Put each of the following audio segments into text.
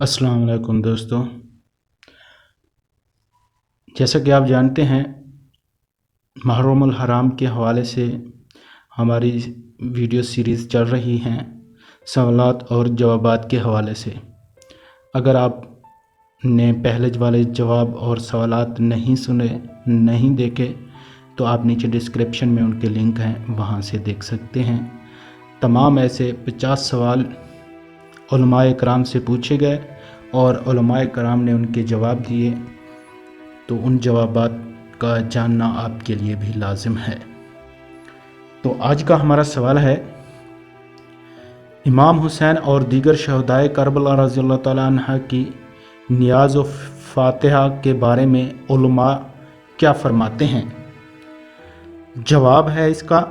السلام علیکم دوستو، جیسا کہ آپ جانتے ہیں محرم الحرام کے حوالے سے ہماری ویڈیو سیریز چل رہی ہیں سوالات اور جوابات کے حوالے سے۔ اگر آپ نے پہلے والے جواب اور سوالات نہیں سنے، نہیں دیکھے تو آپ نیچے ڈسکرپشن میں ان کے لنک ہیں، وہاں سے دیکھ سکتے ہیں۔ تمام ایسے 50 سوال علماء کرام سے پوچھے گئے اور علماء کرام نے ان کے جواب دیے، تو ان جوابات کا جاننا آپ کے لیے بھی لازم ہے۔ تو آج کا ہمارا سوال ہے، امام حسین اور دیگر شہدائے کربلا رضی اللہ تعالیٰ عنہ کی نیاز و فاتحہ کے بارے میں علماء کیا فرماتے ہیں؟ جواب ہے اس کا،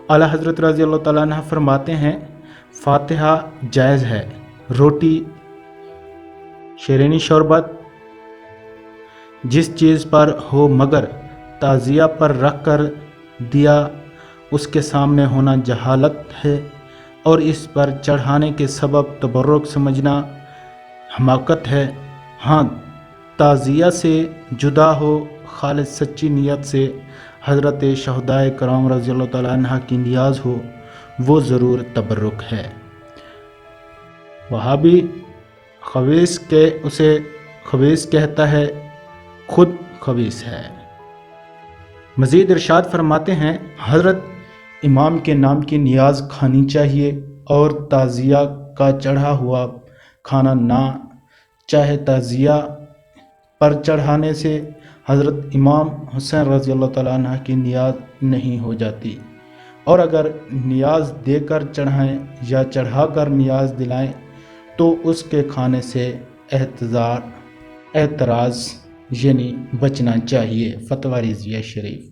اعلیٰ حضرت رضی اللہ تعالیٰ عنہ فرماتے ہیں فاتحہ جائز ہے، روٹی، شیرینی شربت جس چیز پر ہو مگر تعزیہ پر رکھ کر دیا اس کے سامنے ہونا جہالت ہے، اور اس پر چڑھانے کے سبب تبرک سمجھنا حماقت ہے۔ ہاں، تعزیہ سے جدا ہو، خالص سچی نیت سے حضرت شہدائے کرام رضی اللہ تعالیٰ عنہ کی نیاز ہو، وہ ضرور تبرک ہے۔ وہابی خبیث کے اسے خبیث کہتا ہے، خود خبیث ہے۔ مزید ارشاد فرماتے ہیں، حضرت امام کے نام کی نیاز کھانی چاہیے اور تعزیہ کا چڑھا ہوا کھانا نہ، چاہے تعزیہ پر چڑھانے سے حضرت امام حسین رضی اللہ تعالیٰ عنہ کی نیاز نہیں ہو جاتی، اور اگر نیاز دے کر چڑھائیں یا چڑھا کر نیاز دلائیں تو اس کے کھانے سے اعتراض یعنی بچنا چاہیے۔ فتویٰ رضویہ شریف۔